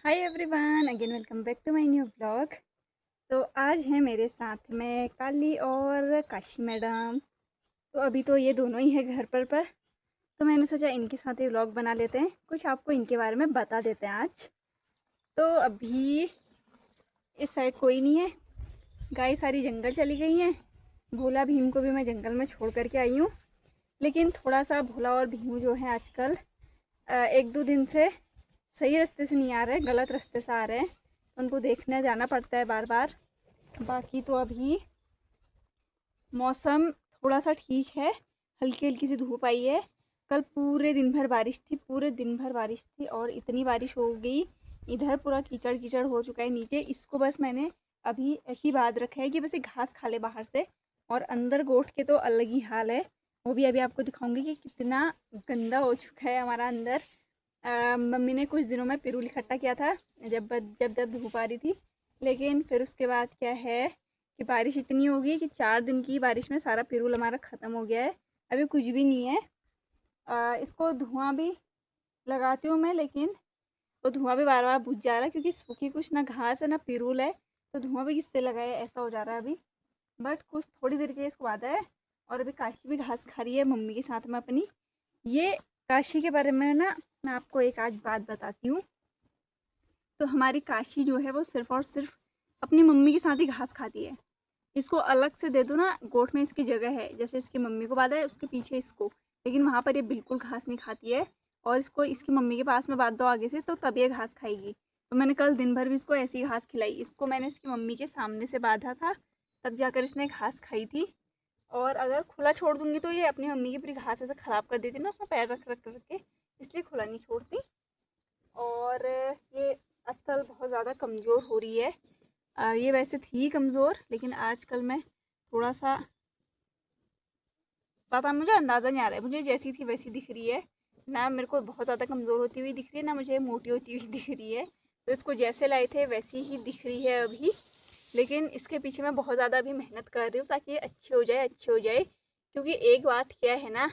Hi everyone, again welcome back to my new blog. तो आज है मेरे साथ में काली और काशी मैडम। तो अभी तो ये दोनों ही है घर पर। तो मैंने सोचा इनके साथ ही व्लॉग बना लेते हैं, कुछ आपको इनके बारे में बता देते हैं आज। तो अभी इस साइड कोई नहीं है, गाय सारी जंगल चली गई हैं। भोला भीम को भी मैं जंगल में छोड़ करके आई हूँ। लेकिन थोड़ा सा भोला और भीमू जो है आजकल एक दो दिन से सही रास्ते से नहीं आ रहे, गलत रास्ते से आ रहे हैं। तो उनको देखने जाना पड़ता है बार बार। बाकी तो अभी मौसम थोड़ा सा ठीक है, हल्की हल्की सी धूप आई है। कल पूरे दिन भर बारिश थी, पूरे दिन भर बारिश थी और इतनी बारिश हो गई, इधर पूरा कीचड़ कीचड़ हो चुका है नीचे। इसको बस मैंने अभी ऐसी बात रखा है कि बस ये घास खा ले बाहर से, और अंदर गोठ के तो अलग ही हाल है। वो भी अभी आपको दिखाऊंगी कि कितना गंदा हो चुका है हमारा अंदर। मम्मी ने कुछ दिनों में पिरूल इकट्ठा किया था जब जब जब धूप आ रही थी। लेकिन फिर उसके बाद क्या है कि बारिश इतनी हो गई कि 4 दिन की बारिश में सारा पिरूल हमारा ख़त्म हो गया है। अभी कुछ भी नहीं है। इसको धुआं भी लगाती हूँ मैं, लेकिन वो धुआं भी बार बार बुझ जा रहा है क्योंकि सूखी कुछ ना घास है ना पिरूल है। तो धुआं भी किससे लगाए, ऐसा हो जा रहा है अभी। बट कुछ थोड़ी देर के इसको बाद है। और अभी काशी भी घास खा रही है मम्मी के साथ में अपनी। ये काशी के बारे में ना मैं आपको एक आज बात बताती हूँ। तो हमारी काशी जो है वो सिर्फ और सिर्फ अपनी मम्मी के साथ ही घास खाती है। इसको अलग से दे दो ना, गोठ में इसकी जगह है, जैसे इसकी मम्मी को बांधा है उसके पीछे इसको, लेकिन वहाँ पर ये बिल्कुल घास नहीं खाती है। और इसको इसकी मम्मी के पास में बांध दो आगे से, तो तब ये घास खाएगी। तो मैंने कल दिन भर भी इसको ऐसी घास खिलाई। इसको मैंने इसकी मम्मी के सामने से बांधा था, तब जाकर इसने घास खाई थी। और अगर खुला छोड़ दूंगी तो ये अपनी मम्मी की पूरी घास ऐसे ख़राब कर देती ना, उसमें पैर रख रख करके, इसलिए खुला नहीं छोड़ती। और ये आजकल बहुत ज़्यादा कमज़ोर हो रही है। ये वैसे थी कमज़ोर, लेकिन आजकल मैं थोड़ा सा, पता मुझे अंदाज़ा नहीं आ रहा है, मुझे जैसी थी वैसी दिख रही है। ना मेरे को बहुत ज़्यादा कमज़ोर होती हुई दिख रही है, ना मुझे मोटी होती हुई दिख रही है। तो इसको जैसे लाए थे वैसी ही दिख रही है अभी। लेकिन इसके पीछे मैं बहुत ज़्यादा अभी मेहनत कर रही हूँ ताकि ये अच्छी हो जाए, अच्छी हो जाए। क्योंकि एक बात क्या है ना,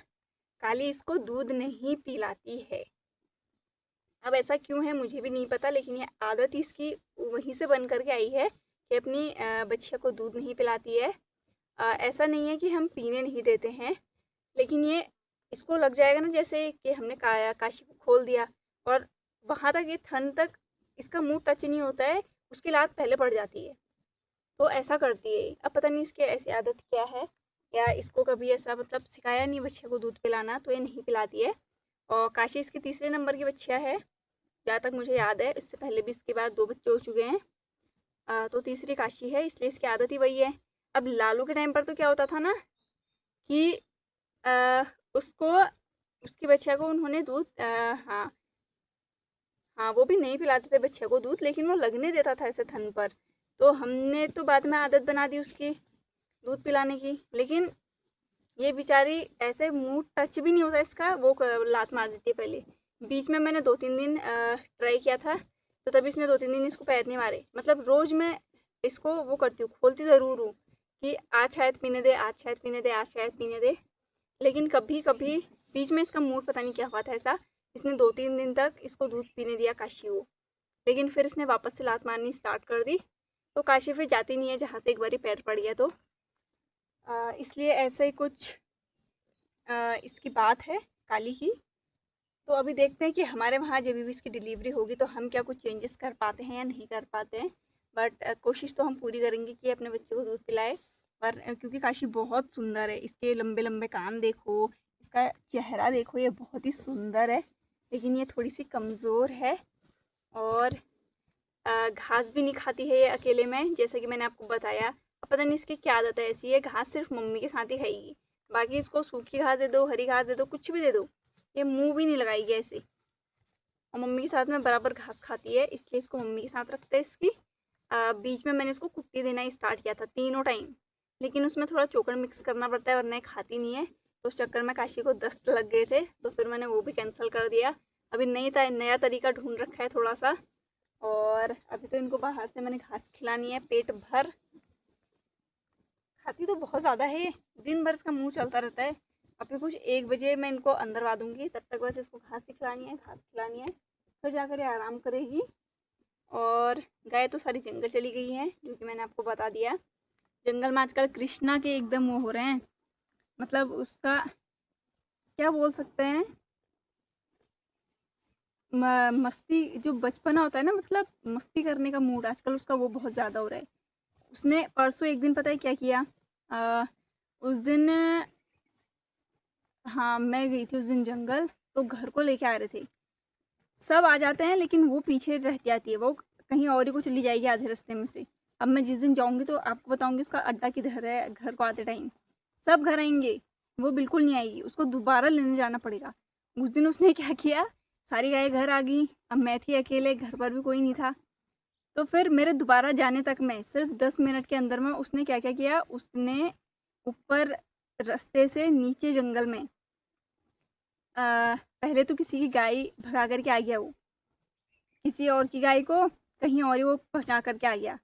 काली इसको दूध नहीं पिलाती है। अब ऐसा क्यों है मुझे भी नहीं पता, लेकिन ये आदत ही इसकी वहीं से बन करके आई है कि अपनी बच्चियों को दूध नहीं पिलाती है। ऐसा नहीं है कि हम पीने नहीं देते हैं, लेकिन ये इसको लग जाएगा ना जैसे कि हमने काशी को खोल दिया और वहाँ तक ये थन तक इसका मुंह टच नहीं होता है, उसकी लात पहले पड़ जाती है। तो ऐसा करती है। अब पता नहीं इसकी ऐसी आदत क्या है, या इसको कभी ऐसा मतलब सिखाया नहीं बच्चे को दूध पिलाना, तो ये नहीं पिलाती है। और काशी इसकी तीसरे नंबर की बच्चिया है, जहाँ तक मुझे याद है। इससे पहले भी इसके बाद 2 बच्चे हो चुके हैं। तो तीसरी काशी है, इसलिए इसकी आदत ही वही है। अब लालू के टाइम पर तो क्या होता था ना कि अ, उसको उसकी बच्चिया को उन्होंने दूध हाँ हाँ, वो भी नहीं पिलाते थे बच्चे को दूध, लेकिन वो लगने देता था ऐसे थन पर। तो हमने तो बाद में आदत बना दी उसकी दूध पिलाने की। लेकिन ये बेचारी ऐसे मुंह टच भी नहीं होता इसका, वो लात मार देती है पहले। बीच में मैंने 2-3 दिन ट्राई किया था, तो तभी इसने 2-3 दिन इसको पैर नहीं मारे। मतलब रोज़ मैं इसको वो करती हूँ, खोलती ज़रूर हूँ कि आज शायद पीने दे, आज शायद पीने दे, आज शायद पीने दे। लेकिन कभी कभी बीच में इसका मूड पता नहीं क्या हुआ था ऐसा, इसने 2-3 दिन तक इसको दूध पीने दिया काशी को। लेकिन फिर इसने वापस से लात मारनी स्टार्ट कर दी। तो काशी फिर जाती नहीं है जहाँ से एक बारी पैर पड़ गया। तो इसलिए ऐसे ही कुछ इसकी बात है काली की। तो अभी देखते हैं कि हमारे वहाँ जब भी इसकी डिलीवरी होगी तो हम क्या कुछ चेंजेस कर पाते हैं या नहीं कर पाते हैं। बट कोशिश तो हम पूरी करेंगे कि अपने बच्चे को दूध पिलाए। पर क्योंकि काशी बहुत सुंदर है, इसके लंबे लंबे कान देखो, इसका चेहरा देखो, ये बहुत ही सुंदर है। लेकिन ये थोड़ी सी कमज़ोर है। और घास भी नहीं खाती है ये अकेले में, जैसे कि मैंने आपको बताया। अब पता नहीं इसकी क्या आदत है ऐसी है, घास सिर्फ मम्मी के साथ ही खाएगी। बाकी इसको सूखी घास दे दो, हरी घास दे दो, कुछ भी दे दो, ये मुंह भी नहीं लगाएगी ऐसे। और मम्मी के साथ में बराबर घास खाती है, इसलिए इसको मम्मी के साथ रखते हैं इसकी। बीच में मैंने इसको कुट्टी देना ही स्टार्ट किया था तीनों टाइम, लेकिन उसमें थोड़ा चोकर मिक्स करना पड़ता है वरना ये खाती नहीं है। तो उस चक्कर में काशी को दस्त लग गए थे, तो फिर मैंने वो भी कैंसिल कर दिया। अभी नया तरीका ढूंढ रखा है थोड़ा सा। और अभी तो इनको बाहर से मैंने घास खिलानी है पेट भर। खाती तो बहुत ज़्यादा है ये, दिन भर इसका मुंह चलता रहता है। अभी कुछ 1 बजे मैं इनको अंदर ला दूंगी, तब तक बस इसको घास ही खिलानी है, घास खिलानी है, फिर जाकर ये आराम करेगी। और गाय तो सारी जंगल चली गई है, जो कि मैंने आपको बता दिया। जंगल में आजकल कृष्णा के एकदम वो हो रहे हैं, मतलब उसका क्या बोल सकते हैं, मस्ती जो बचपना होता है ना, मतलब मस्ती करने का मूड आजकल उसका वो बहुत ज़्यादा हो रहा है। उसने परसों एक दिन पता है क्या किया, उस दिन हाँ मैं गई थी उस दिन जंगल, तो घर को लेके आ रहे थे, सब आ जाते हैं लेकिन वो पीछे रह जाती है, वो कहीं और ही को चली जाएगी आधे रास्ते में से। अब मैं जिस दिन जाऊंगी तो आपको बताऊंगी उसका अड्डा किधर है, घर को आते टाइम सब घर आएंगे, वो बिल्कुल नहीं आएगी, उसको दोबारा लेने जाना पड़ेगा। उस दिन उसने क्या किया, सारी गायें घर आ गई, अब मैं थी अकेले, घर पर भी कोई नहीं था, तो फिर मेरे दोबारा जाने तक में सिर्फ 10 मिनट के अंदर में उसने क्या क्या किया, उसने ऊपर रास्ते से नीचे जंगल में पहले तो किसी की गाय भगा करके आ गया, वो किसी और की गाय को कहीं और ही वो पहुँचा करके आ गया,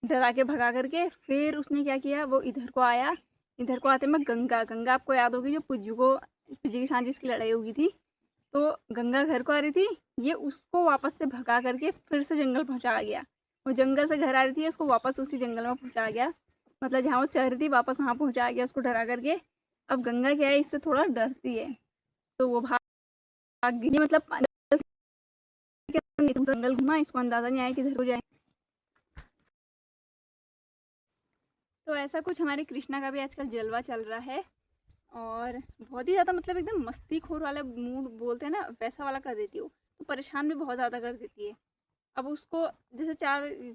डरा के भगा करके। फिर उसने क्या किया, वो इधर को आया, इधर को आते में गंगा गंगा आपको याद होगी, जो पुज्जू के साथ जिसकी लड़ाई हुई थी, तो गंगा घर को आ रही थी, ये उसको वापस से भगा करके फिर से जंगल पहुंचा गया। वो जंगल से घर आ रही थी, उसको वापस उसी जंगल में पहुंचा गया, मतलब जहाँ वो चल रही थी वापस वहाँ पहुंचा गया उसको डरा करके। अब गंगा क्या है, इससे थोड़ा डरती है, तो वो भाग गई, मतलब जंगल घुमा, इसको अंदाजा नहीं आया किधर को जाए। तो ऐसा कुछ हमारे कृष्णा का भी आजकल जलवा चल रहा है, और बहुत ही ज़्यादा मतलब एकदम मस्तीखोर वाला मूड बोलते हैं ना, वैसा वाला कर देती हो, तो परेशान भी बहुत ज़्यादा कर देती है। अब उसको जैसे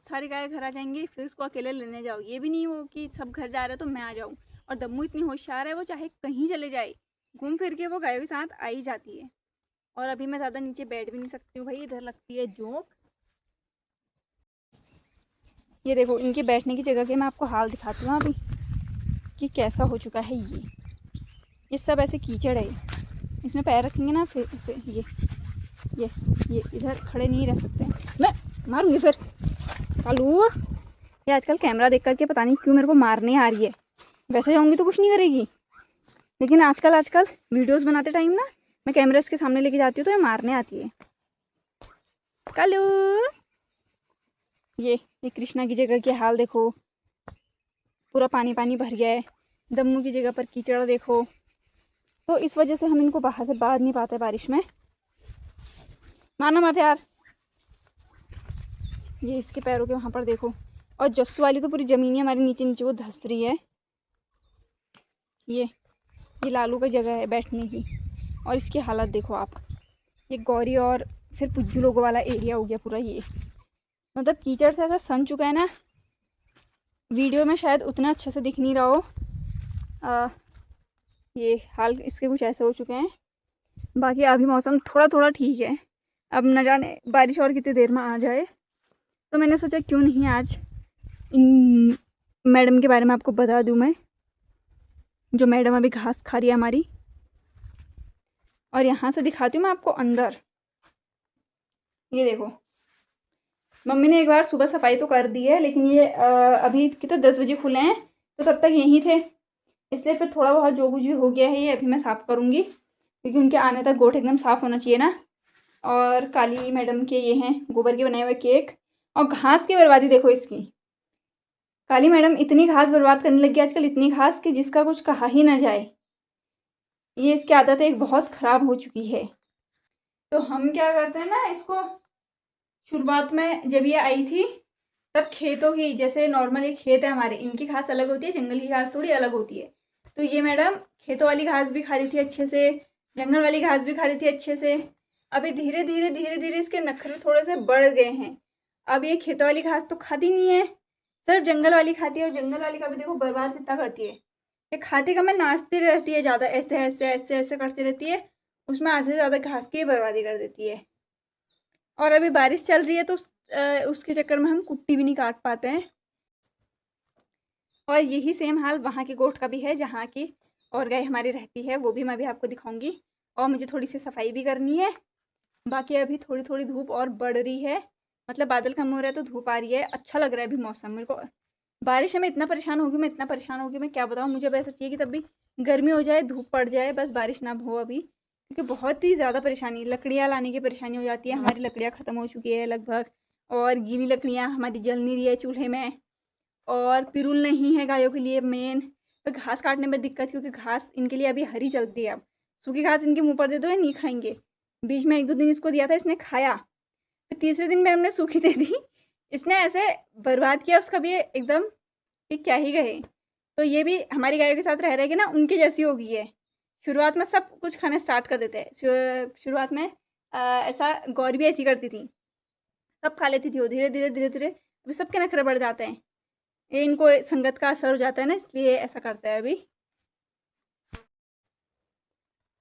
सारी गाय घर आ जाएंगी, फिर उसको अकेले लेने जाओ, ये भी नहीं हो कि सब घर जा रहे हैं तो मैं आ जाऊँ। और दम्मू इतनी होशियार है, वो चाहे कहीं चले जाए, घूम फिर के वो गायों के साथ आ ही जाती है। और अभी मैं ज़्यादा नीचे बैठ भी नहीं सकती हूँ भाई, इधर लगती है जोंक। ये देखो इनके बैठने की जगह के मैं आपको हाल दिखाती हूँ अभी कि कैसा हो चुका है। ये सब ऐसे कीचड़ है, इसमें पैर रखेंगे ना, फिर ये इधर खड़े नहीं रह सकते, मैं मारूंगी फिर। कालू, ये आजकल कैमरा देख करके पता नहीं क्यों मेरे को मारने आ रही है, वैसे जाऊंगी तो कुछ नहीं करेगी, लेकिन आजकल वीडियोस बनाते टाइम ना मैं कैमरा इसके सामने लेके जाती हूँ तो ये मारने आती है। कालू, ये कृष्णा की जगह के हाल देखो, पूरा पानी पानी भर गया है, दम्मू की जगह पर कीचड़ देखो, तो इस वजह से हम इनको बाहर से बांध नहीं पाते बारिश में। माना मत यार, ये इसके पैरों के वहाँ पर देखो, और जस्सू वाली तो पूरी ज़मीन ही हमारे नीचे नीचे वो धंस रही है। ये लालू का जगह है बैठने की, और इसकी हालत देखो आप, ये गौरी और फिर पुज्जू लोगों वाला एरिया हो गया पूरा। ये मतलब कीचड़ से ऐसा सन चुका है ना, वीडियो में शायद उतना अच्छे से दिख नहीं रहा हो, ये हाल इसके कुछ ऐसे हो चुके हैं। बाकी अभी मौसम थोड़ा थोड़ा ठीक है, अब न जाने बारिश और कितनी देर में आ जाए, तो मैंने सोचा क्यों नहीं आज इन मैडम के बारे में आपको बता दूं मैं, जो मैडम अभी घास खा रही है हमारी। और यहाँ से दिखाती हूँ मैं आपको अंदर, ये देखो मम्मी ने एक बार सुबह सफाई तो कर दी है, लेकिन ये अभी की तो 10 बजे खुले हैं, तो तब तक यहीं थे, इसलिए फिर थोड़ा बहुत जो कुछ भी हो गया है ये अभी मैं साफ़ करूँगी, क्योंकि उनके आने तक गोठ एकदम साफ़ होना चाहिए ना। और काली मैडम के ये हैं गोबर के बनाए हुए केक, और घास की बर्बादी देखो इसकी, काली मैडम इतनी घास बर्बाद करने लगी आजकल, इतनी घास कि जिसका कुछ कहा ही ना जाए, ये इसकी आदत एक बहुत ख़राब हो चुकी है। तो हम क्या करते हैं ना, इसको शुरुआत में जब ये आई थी तब खेतों की, जैसे नॉर्मल एक खेत है हमारे, इनकी घास अलग होती है, जंगल की घास थोड़ी अलग होती है, तो ये मैडम खेतों वाली घास भी खा रही थी अच्छे से, जंगल वाली घास भी खा रही थी अच्छे से। अभी धीरे धीरे इसके नखरे थोड़े से बढ़ गए हैं, अब ये खेतों वाली घास तो खाती नहीं है, सिर्फ जंगल वाली खाती है, और जंगल वाली का भी देखो बर्बाद कितना करती है, ये खाती का मैं नाचती रहती है ज़्यादा, ऐसे ऐसे ऐसे ऐसे करती रहती है, उसमें आधे से ज़्यादा घास की बर्बादी कर देती है। और अभी बारिश चल रही है तो उसके चक्कर में हम कुट्टी भी नहीं काट पाते हैं। और यही सेम हाल वहाँ की गोठ का भी है, जहाँ की और गाय हमारी रहती है, वो भी मैं भी आपको दिखाऊंगी। और मुझे थोड़ी सी सफाई भी करनी है। बाकी अभी थोड़ी थोड़ी धूप और बढ़ रही है, मतलब बादल कम हो रहा है तो धूप आ रही है, अच्छा लग रहा है अभी मौसम मेरे को। बारिश में इतना परेशान होगी मैं क्या बताऊँ, मुझे बस चाहिए कि तब भी गर्मी हो जाए, धूप पड़ जाए, बस बारिश ना हो अभी, क्योंकि बहुत ही ज़्यादा परेशानी, लकड़ियाँ लाने की परेशानी हो जाती है, हमारी लकड़ियाँ ख़त्म हो चुकी है लगभग, और गीली लकड़ियाँ हमारी जल नहीं रही है चूल्हे में, और पिरूल नहीं है गायों के लिए मेन। तो घास काटने में दिक्कत, क्योंकि घास इनके लिए अभी हरी चलती है। अब सूखी घास इनके मुँह पर दे दो, ये नहीं खाएंगे। बीच में 1-2 दिन इसको दिया था, इसने खाया, फिर तीसरे दिन में हमने सूखी दे दी। इसने ऐसे बर्बाद किया उसका भी एकदम कि क्या ही कहे। तो ये भी हमारी गायों के साथ रह रह के ना उनकी जैसी हो गई है। शुरुआत में सब कुछ खाना स्टार्ट कर देते हैं। शुरुआत में ऐसा गौर भी ऐसी करती थी, सब खा लेती थी वो। धीरे धीरे धीरे धीरे अभी सबके नखरे बढ़ जाते हैं। ये इनको संगत का असर हो जाता है ना, इसलिए ऐसा करता है।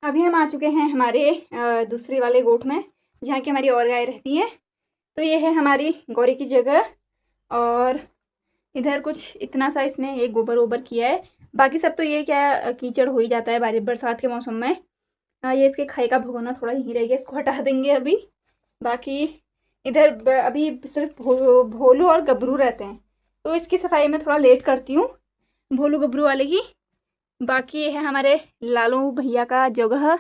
अभी हम आ चुके हैं हमारे दूसरी वाले गोठ में, जहाँ की हमारी और गाय रहती हैं। तो ये है हमारी गौरी की जगह, और इधर कुछ इतना सा इसने ये गोबर वोबर किया है। बाकी सब तो ये क्या कीचड़ हो ही जाता है बारिश बरसात के मौसम में। ये इसके खाई का भगोना थोड़ा यहीं रह गया, इसको हटा देंगे अभी। बाकी इधर अभी सिर्फ भोलू और गबरू रहते हैं, तो इसकी सफाई में थोड़ा लेट करती हूँ, भोलू गबरू वाले की। बाकी ये है हमारे लालू भैया का जगह।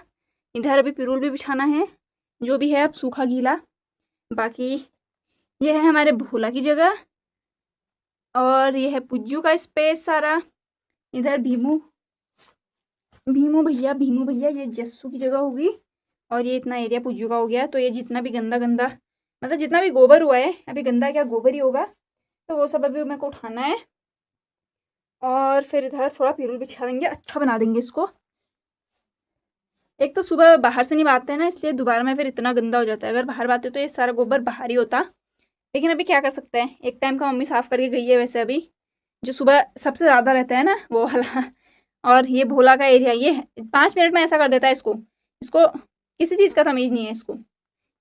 इधर अभी पिरूल भी बिछाना है, जो भी है अब सूखा गीला। बाकी ये है हमारे भोला की जगह, और ये है पुज्जू का स्पेस सारा। इधर भीमू भैया ये जस्सू की जगह होगी, और ये इतना एरिया पुज्जू का हो गया। तो ये जितना भी गंदा मतलब जितना भी गोबर हुआ है, अभी गंदा क्या गोबर ही होगा, तो वो सब अभी मेरे को उठाना है। और फिर इधर थोड़ा पिरूल बिछा देंगे, अच्छा बना देंगे इसको। एक तो सुबह बाहर से नहीं बांधते हैं ना, इसलिए दोबारा में फिर इतना गंदा हो जाता है। अगर बाहर बांधते तो ये सारा गोबर बाहर ही होता, लेकिन अभी क्या कर सकते हैं। एक टाइम का मम्मी साफ़ करके गई है वैसे अभी, जो सुबह सबसे ज़्यादा रहता है ना वो वाला। और ये भोला का एरिया, ये 5 मिनट में ऐसा कर देता है इसको इसको किसी चीज़ का तमीज़ नहीं है इसको,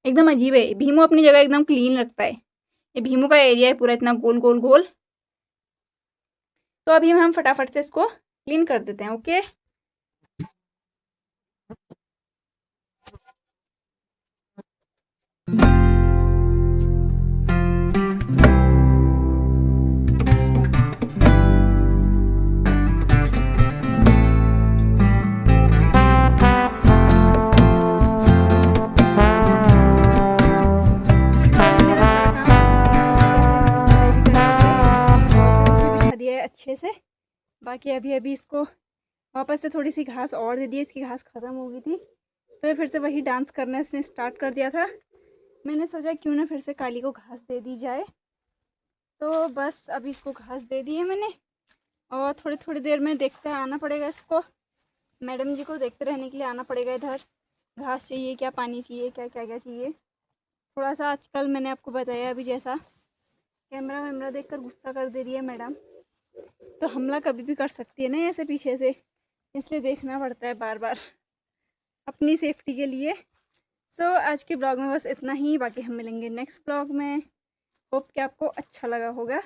एकदम अजीब है। भीमू अपनी जगह एकदम क्लीन रखता है। ये भीमू का एरिया है पूरा, इतना गोल गोल गोल। तो अभी हम फटाफट से इसको क्लीन कर देते हैं। ओके, अच्छे से। बाकी अभी इसको वापस से थोड़ी सी घास और दे दी, इसकी घास ख़त्म हो गई थी, तो ये फिर से वही डांस करना इसने स्टार्ट कर दिया था। मैंने सोचा क्यों ना फिर से काली को घास दे दी जाए, तो बस अभी इसको घास दे दी है मैंने। और थोड़ी देर में देखते हैं, आना पड़ेगा इसको, मैडम जी को देखते रहने के लिए आना पड़ेगा। इधर घास चाहिए क्या, पानी चाहिए क्या, क्या क्या चाहिए। थोड़ा सा आजकल मैंने आपको बताया अभी जैसा कैमरा वैमरा देख कर गुस्सा कर दे रही है मैडम, तो हमला कभी भी कर सकती है ना ऐसे पीछे से, इसलिए देखना पड़ता है बार बार अपनी सेफ्टी के लिए। सो आज के ब्लॉग में बस इतना ही, बाकी हम मिलेंगे नेक्स्ट ब्लॉग में। होप कि आपको अच्छा लगा होगा।